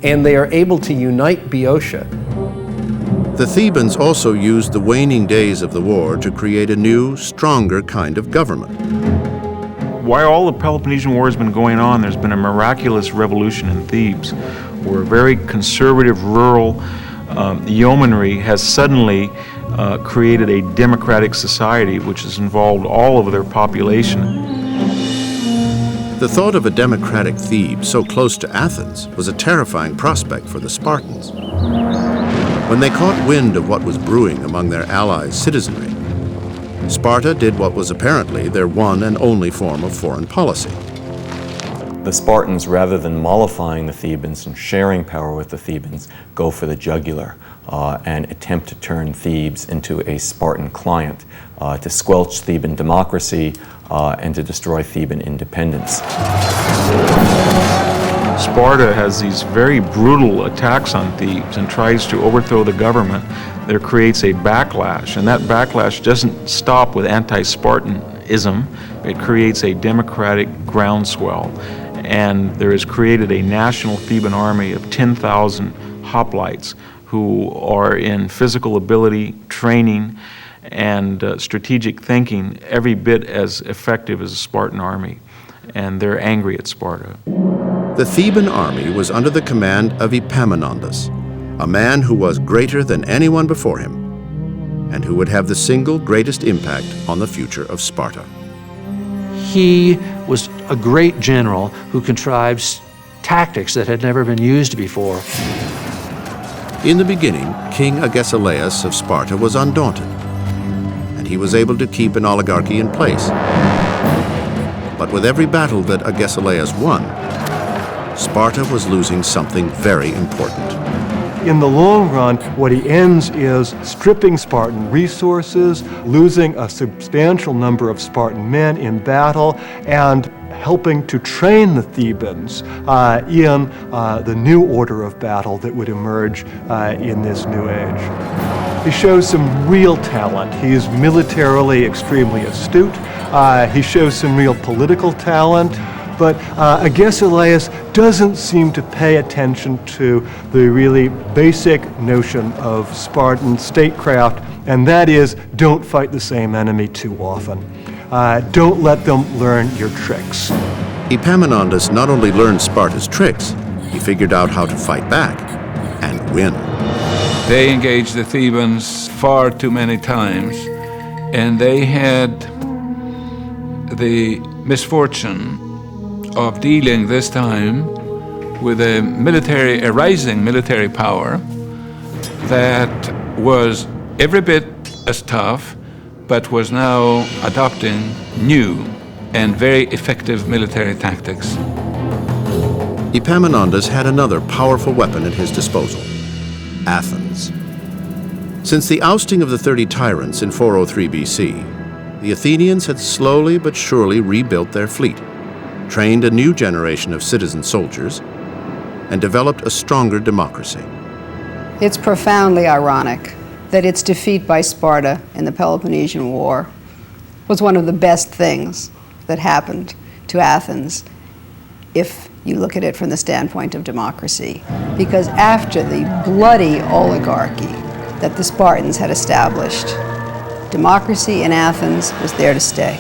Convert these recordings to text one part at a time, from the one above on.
and they are able to unite Boeotia. The Thebans also used the waning days of the war to create a new, stronger kind of government. While all the Peloponnesian War has been going on, there's been a miraculous revolution in Thebes, where a very conservative rural yeomanry has suddenly created a democratic society which has involved all of their population. The thought of a democratic Thebes so close to Athens was a terrifying prospect for the Spartans. When they caught wind of what was brewing among their allies' citizenry, Sparta did what was apparently their one and only form of foreign policy. The Spartans, rather than mollifying the Thebans and sharing power with the Thebans, go for the jugular and attempt to turn Thebes into a Spartan client, to squelch Theban democracy and to destroy Theban independence. Sparta has these very brutal attacks on Thebes and tries to overthrow the government. There creates a backlash, and that backlash doesn't stop with anti-Spartanism. It creates a democratic groundswell, and there is created a national Theban army of 10,000 hoplites who are in physical ability, training, and strategic thinking every bit as effective as a Spartan army, and they're angry at Sparta. The Theban army was under the command of Epaminondas, a man who was greater than anyone before him, and who would have the single greatest impact on the future of Sparta. He was a great general who contrived tactics that had never been used before. In the beginning, King Agesilaus of Sparta was undaunted, and he was able to keep an oligarchy in place. But with every battle that Agesilaus won, Sparta was losing something very important. In the long run, what he ends is stripping Spartan resources, losing a substantial number of Spartan men in battle, and helping to train the Thebans in the new order of battle that would emerge in this new age. He shows some real talent. He is militarily extremely astute. He shows some real political talent. But Agesilaus doesn't seem to pay attention to the really basic notion of Spartan statecraft, and that is, don't fight the same enemy too often. Don't let them learn your tricks. Epaminondas not only learned Sparta's tricks, he figured out how to fight back and win. They engaged the Thebans far too many times, and they had the misfortune of dealing this time with a rising military power that was every bit as tough, but was now adopting new and very effective military tactics. Epaminondas had another powerful weapon at his disposal: Athens. Since the ousting of the 30 tyrants in 403 BC, the Athenians had slowly but surely rebuilt their fleet, trained a new generation of citizen soldiers, and developed a stronger democracy. It's profoundly ironic that its defeat by Sparta in the Peloponnesian War was one of the best things that happened to Athens, if you look at it from the standpoint of democracy. Because after the bloody oligarchy that the Spartans had established, democracy in Athens was there to stay.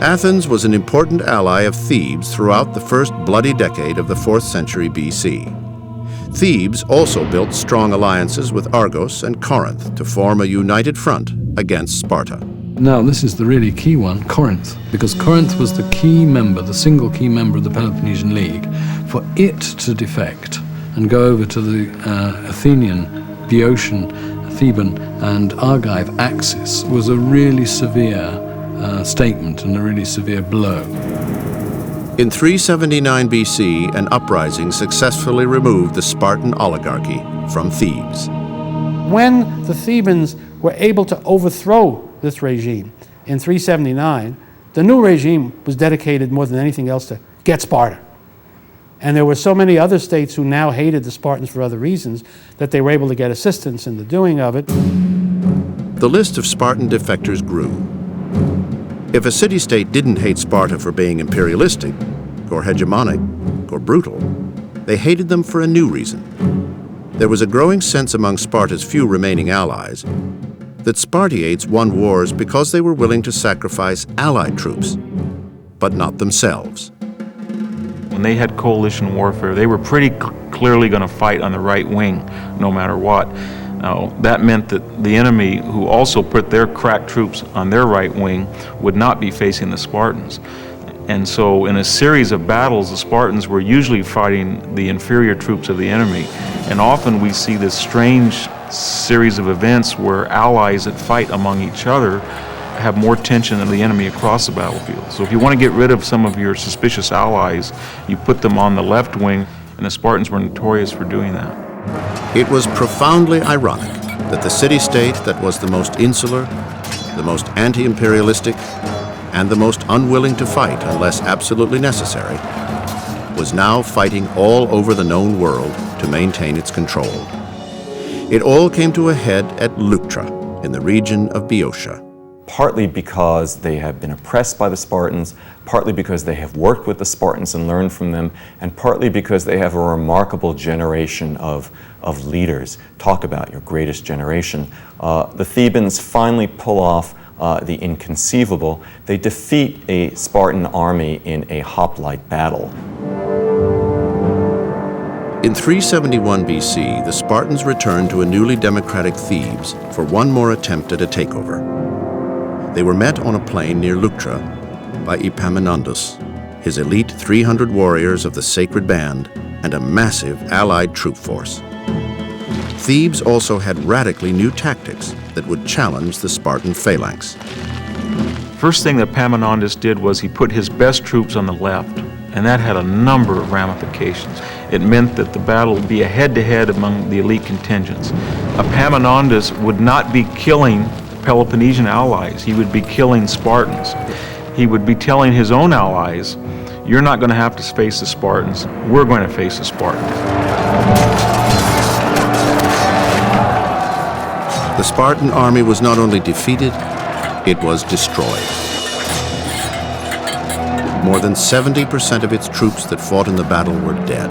Athens was an important ally of Thebes throughout the first bloody decade of the 4th century BC. Thebes also built strong alliances with Argos and Corinth to form a united front against Sparta. Now, this is the really key one, Corinth, because Corinth was the key member, the single key member of the Peloponnesian League. For it to defect and go over to the Athenian, Boeotian, Theban, and Argive axis was a really severe statement and a really severe blow. In 379 BC, an uprising successfully removed the Spartan oligarchy from Thebes. When the Thebans were able to overthrow this regime in 379, the new regime was dedicated more than anything else to get Sparta. And there were so many other states who now hated the Spartans for other reasons that they were able to get assistance in the doing of it. The list of Spartan defectors grew. If a city-state didn't hate Sparta for being imperialistic, or hegemonic, or brutal, they hated them for a new reason. There was a growing sense among Sparta's few remaining allies that Spartiates won wars because they were willing to sacrifice allied troops, but not themselves. When they had coalition warfare, they were pretty clearly going to fight on the right wing, no matter what. Now, that meant that the enemy, who also put their crack troops on their right wing, would not be facing the Spartans. And so in a series of battles, the Spartans were usually fighting the inferior troops of the enemy. And often we see this strange series of events where allies that fight among each other have more tension than the enemy across the battlefield. So if you want to get rid of some of your suspicious allies, you put them on the left wing, and the Spartans were notorious for doing that. It was profoundly ironic that the city-state that was the most insular, the most anti-imperialistic, and the most unwilling to fight unless absolutely necessary, was now fighting all over the known world to maintain its control. It all came to a head at Leuctra, in the region of Boeotia. Partly because they have been oppressed by the Spartans, partly because they have worked with the Spartans and learned from them, and partly because they have a remarkable generation of leaders. Talk about your greatest generation. The Thebans finally pull off the inconceivable. They defeat a Spartan army in a hoplite battle. In 371 BC, the Spartans returned to a newly democratic Thebes for one more attempt at a takeover. They were met on a plain near Leuctra by Epaminondas, his elite 300 warriors of the Sacred Band, and a massive allied troop force. Thebes also had radically new tactics that would challenge the Spartan phalanx. First thing that Epaminondas did was he put his best troops on the left, and that had a number of ramifications. It meant that the battle would be a head-to-head among the elite contingents. Epaminondas would not be killing Peloponnesian allies, he would be killing Spartans. He would be telling his own allies, you're not going to have to face the Spartans, we're going to face the Spartans. The Spartan army was not only defeated, it was destroyed. More than 70% of its troops that fought in the battle were dead.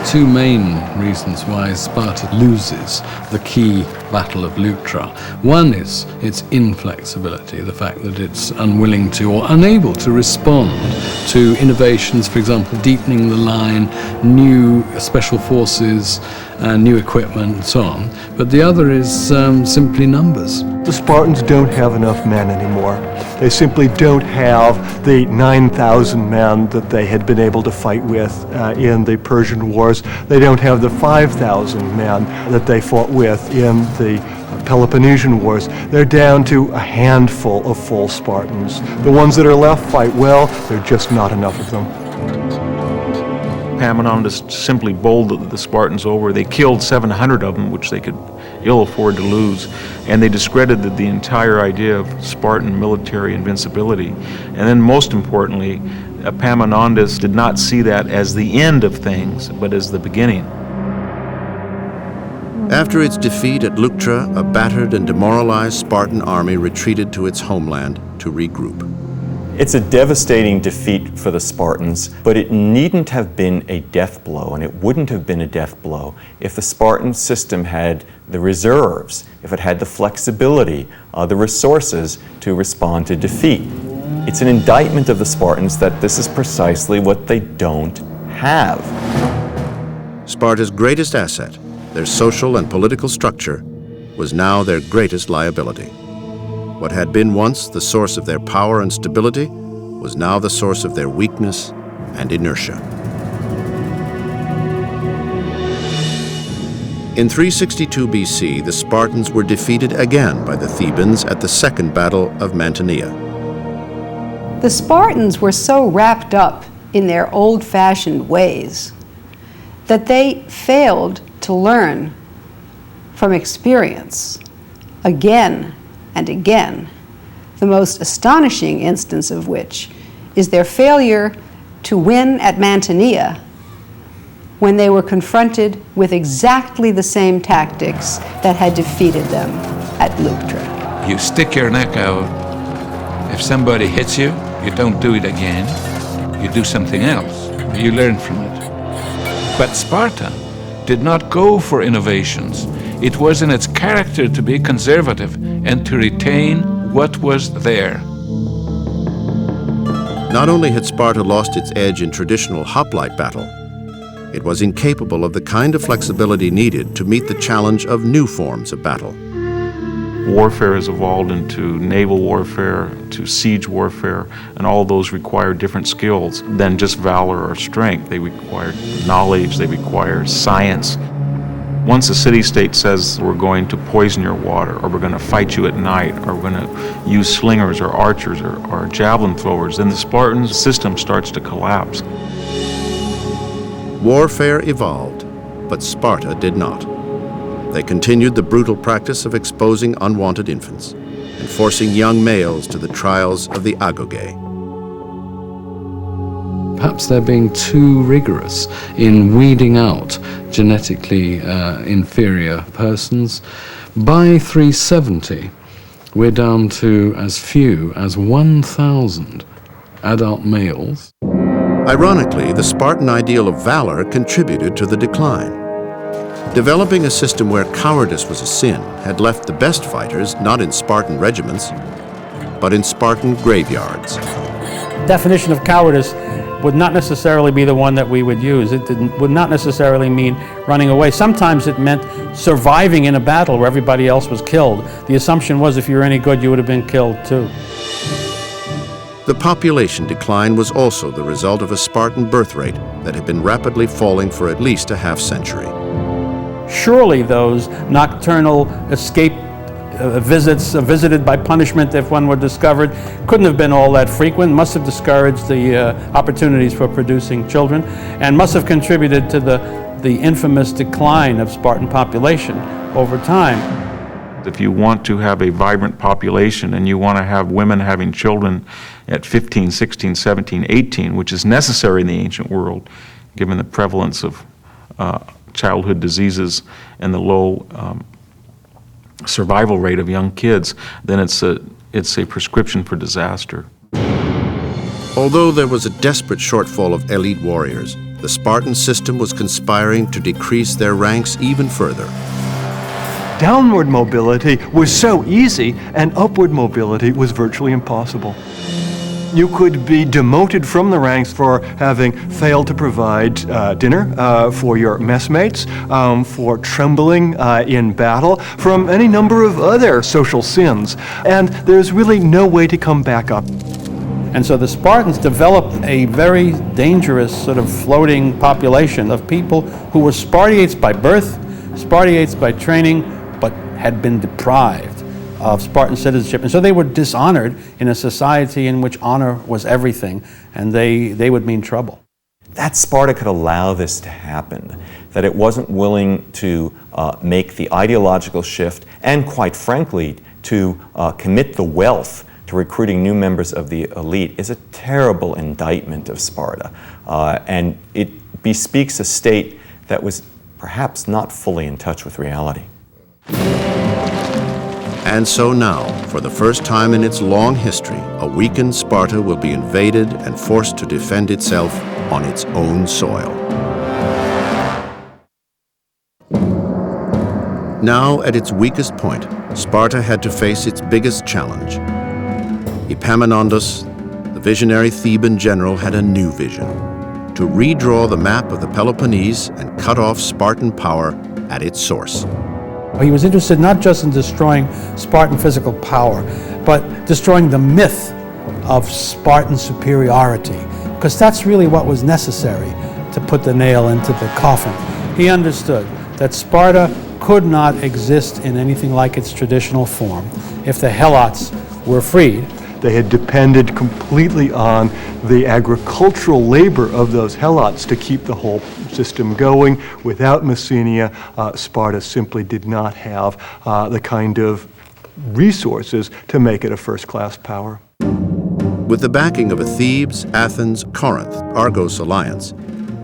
Two main reasons why Sparta loses the key Battle of Leuctra. One is its inflexibility, the fact that it's unwilling to or unable to respond to innovations, for example, deepening the line, new special forces, new equipment, and so on. But the other is simply numbers. The Spartans don't have enough men anymore. They simply don't have the 9,000 men that they had been able to fight with in the Persian Wars. They don't have the 5,000 men that they fought with in the Peloponnesian Wars. They're down to a handful of full Spartans. The ones that are left fight well, there are just not enough of them. Epaminondas simply bowled the Spartans over. They killed 700 of them, which they could ill afford to lose, and they discredited the entire idea of Spartan military invincibility. And then most importantly, Epaminondas did not see that as the end of things, but as the beginning. After its defeat at Leuctra, a battered and demoralized Spartan army retreated to its homeland to regroup. It's a devastating defeat for the Spartans, but it needn't have been a death blow, and it wouldn't have been a death blow if the Spartan system had the reserves, if it had the flexibility, the resources to respond to defeat. It's an indictment of the Spartans that this is precisely what they don't have. Sparta's greatest asset, their social and political structure, was now their greatest liability. What had been once the source of their power and stability was now the source of their weakness and inertia. In 362 BC, the Spartans were defeated again by the Thebans at the Second Battle of Mantinea. The Spartans were so wrapped up in their old-fashioned ways that they failed to learn from experience again and again, the most astonishing instance of which is their failure to win at Mantinea when they were confronted with exactly the same tactics that had defeated them at Leuctra. You stick your neck out. If somebody hits you, you don't do it again. you do something else. You learn from it. But Sparta did not go for innovations. It was in its character to be conservative and to retain what was there. Not only had Sparta lost its edge in traditional hoplite battle, it was incapable of the kind of flexibility needed to meet the challenge of new forms of battle. Warfare has evolved into naval warfare, to siege warfare, and all those require different skills than just valor or strength. They require knowledge, they require science. Once a city-state says we're going to poison your water, or we're going to fight you at night, or we're going to use slingers or archers or javelin throwers, then the Spartan system starts to collapse. Warfare evolved, but Sparta did not. They continued the brutal practice of exposing unwanted infants and forcing young males to the trials of the agoge. Perhaps they're being too rigorous in weeding out genetically inferior persons. By 370, we're down to as few as 1,000 adult males. Ironically, the Spartan ideal of valor contributed to the decline. Developing a system where cowardice was a sin had left the best fighters not in Spartan regiments, but in Spartan graveyards. Definition of cowardice would not necessarily be the one that we would use. It would not necessarily mean running away. Sometimes it meant surviving in a battle where everybody else was killed. The assumption was if you were any good, you would have been killed too. The population decline was also the result of a Spartan birth rate that had been rapidly falling for at least a half-century. Surely those nocturnal escape visits, visited by punishment if one were discovered, couldn't have been all that frequent, must have discouraged the opportunities for producing children, and must have contributed to the infamous decline of Spartan population over time. If you want to have a vibrant population and you want to have women having children at 15, 16, 17, 18, which is necessary in the ancient world, given the prevalence of childhood diseases and the low survival rate of young kids, then it's a prescription for disaster. Although there was a desperate shortfall of elite warriors, the Spartan system was conspiring to decrease their ranks even further. Downward mobility was so easy, and upward mobility was virtually impossible. You could be demoted from the ranks for having failed to provide dinner for your messmates, for trembling in battle, from any number of other social sins. And there's really no way to come back up. And so the Spartans developed a very dangerous sort of floating population of people who were Spartiates by birth, Spartiates by training, but had been deprived of Spartan citizenship. And so they were dishonored in a society in which honor was everything, and they would mean trouble. That Sparta could allow this to happen, that it wasn't willing to make the ideological shift, and quite frankly, to commit the wealth to recruiting new members of the elite, is a terrible indictment of Sparta. And it bespeaks a state that was perhaps not fully in touch with reality. And so now, for the first time in its long history, a weakened Sparta will be invaded and forced to defend itself on its own soil. Now, at its weakest point, Sparta had to face its biggest challenge. Epaminondas, the visionary Theban general, had a new vision: to redraw the map of the Peloponnese and cut off Spartan power at its source. He was interested not just in destroying Spartan physical power, but destroying the myth of Spartan superiority, because that's really what was necessary to put the nail into the coffin. He understood that Sparta could not exist in anything like its traditional form if the Helots were freed. They had depended completely on the agricultural labor of those Helots to keep the whole system going. Without Messenia, Sparta simply did not have the kind of resources to make it a first-class power. With the backing of a Thebes, Athens, Corinth, Argos alliance,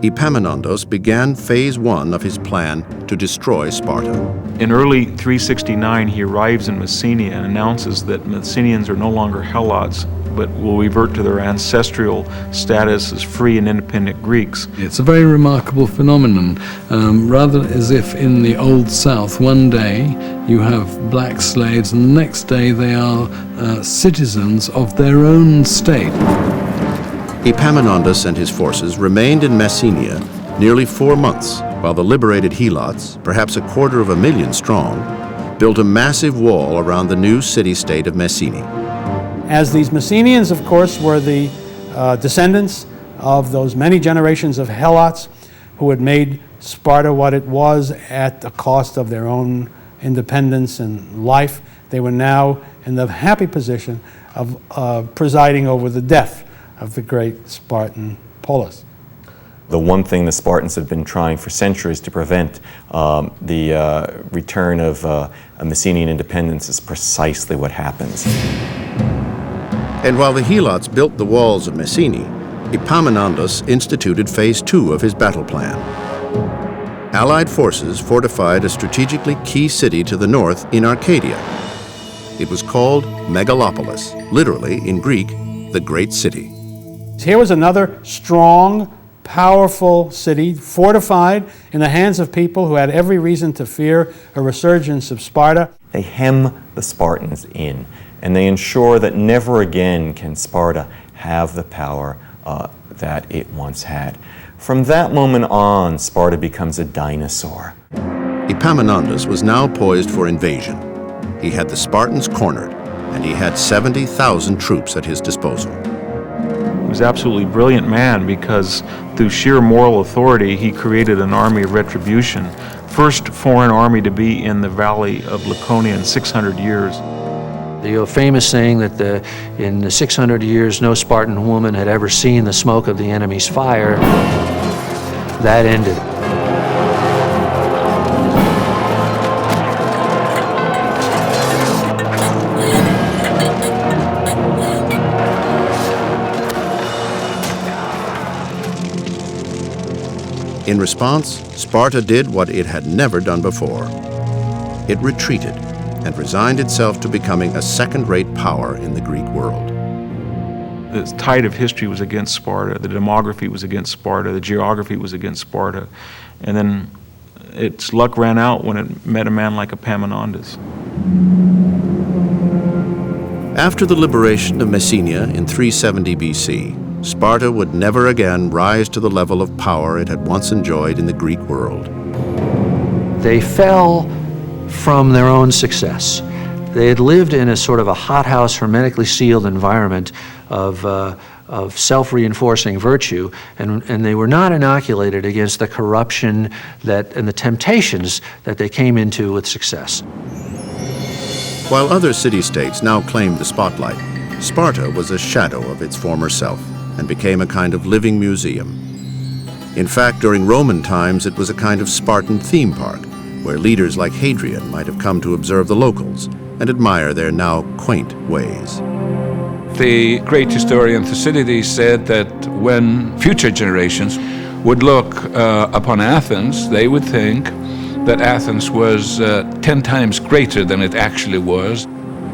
Epaminondas began phase 1 of his plan to destroy Sparta. In early 369, he arrives in Messenia and announces that Messenians are no longer Helots, but will revert to their ancestral status as free and independent Greeks. It's a very remarkable phenomenon, rather as if in the Old South one day you have black slaves and the next day they are citizens of their own state. Epaminondas and his forces remained in Messenia nearly 4 months, while the liberated Helots, perhaps 250,000 strong, built a massive wall around the new city-state of Messene. As these Messenians, of course, were the descendants of those many generations of Helots who had made Sparta what it was at the cost of their own independence and life, they were now in the happy position of presiding over the death of the great Spartan polis. The one thing the Spartans had been trying for centuries to prevent, the return of Messenian independence, is precisely what happens. And while the Helots built the walls of Messene, Epaminondas instituted phase 2 of his battle plan. Allied forces fortified a strategically key city to the north in Arcadia. It was called Megalopolis, literally in Greek, the Great City. Here was another strong, powerful city, fortified in the hands of people who had every reason to fear a resurgence of Sparta. They hem the Spartans in, and they ensure that never again can Sparta have the power that it once had. From that moment on, Sparta becomes a dinosaur. Epaminondas was now poised for invasion. He had the Spartans cornered, and he had 70,000 troops at his disposal. He was an absolutely brilliant man because through sheer moral authority, he created an army of retribution. First foreign army to be in the valley of Laconia in 600 years. The famous saying that in the 600 years no Spartan woman had ever seen the smoke of the enemy's fire, that ended. In response, Sparta did what it had never done before. It retreated and resigned itself to becoming a second-rate power in the Greek world. The tide of history was against Sparta, the demography was against Sparta, the geography was against Sparta, and then its luck ran out when it met a man like Epaminondas. After the liberation of Messenia in 370 BC, Sparta would never again rise to the level of power it had once enjoyed in the Greek world. They fell from their own success. They had lived in a sort of a hothouse, hermetically sealed environment of self-reinforcing virtue, and they were not inoculated against the corruption and the temptations that they came into with success. While other city-states now claimed the spotlight, Sparta was a shadow of its former self and became a kind of living museum. In fact, during Roman times, it was a kind of Spartan theme park, where leaders like Hadrian might have come to observe the locals and admire their now quaint ways. The great historian Thucydides said that when future generations would look upon Athens, they would think that Athens was 10 times greater than it actually was,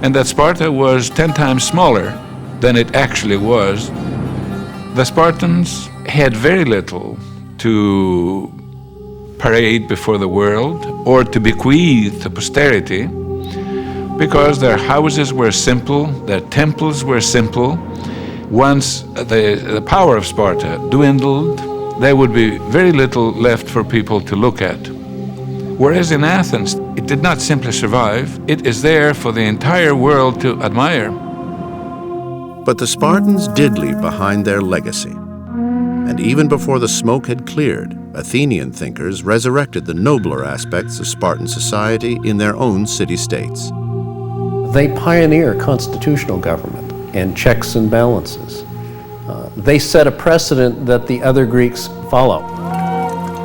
and that Sparta was 10 times smaller than it actually was. The Spartans had very little to parade before the world or to bequeath to posterity, because their houses were simple, their temples were simple. Once the power of Sparta dwindled, there would be very little left for people to look at. Whereas in Athens, it did not simply survive, it is there for the entire world to admire. But the Spartans did leave behind their legacy. And even before the smoke had cleared, Athenian thinkers resurrected the nobler aspects of Spartan society in their own city-states. They pioneer constitutional government and checks and balances. They set a precedent that the other Greeks follow.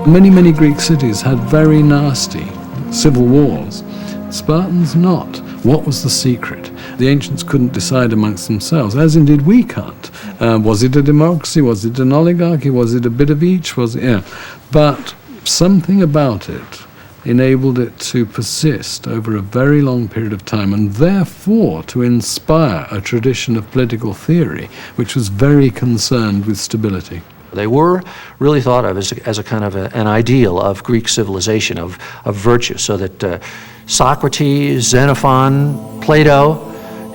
Many, many Greek cities had very nasty civil wars. Spartans not. What was the secret? The ancients couldn't decide amongst themselves, as indeed we can't. Was it a democracy? Was it an oligarchy? Was it a bit of each? But something about it enabled it to persist over a very long period of time, and therefore to inspire a tradition of political theory which was very concerned with stability. They were really thought of as a kind of an ideal of Greek civilization, of virtue, so that Socrates, Xenophon, Plato,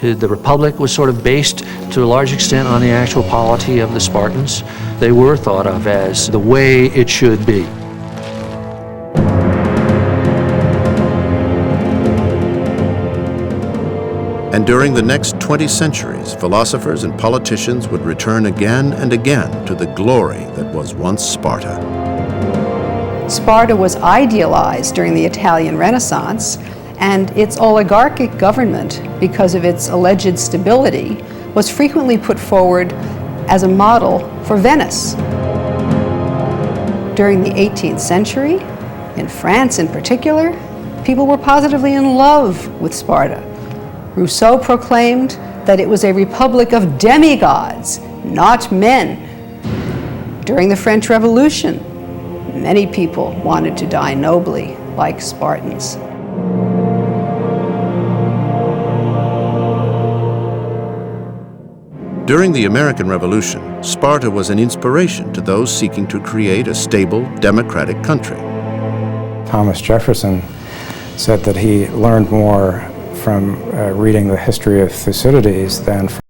the Republic was sort of based to a large extent on the actual polity of the Spartans. They were thought of as the way it should be. And during the next 20 centuries, philosophers and politicians would return again and again to the glory that was once Sparta. Sparta was idealized during the Italian Renaissance, and its oligarchic government, because of its alleged stability, was frequently put forward as a model for Venice. During the 18th century, in France in particular, people were positively in love with Sparta. Rousseau proclaimed that it was a republic of demigods, not men. During the French Revolution, many people wanted to die nobly, like Spartans. During the American Revolution, Sparta was an inspiration to those seeking to create a stable, democratic country. Thomas Jefferson said that he learned more from reading the history of Thucydides than from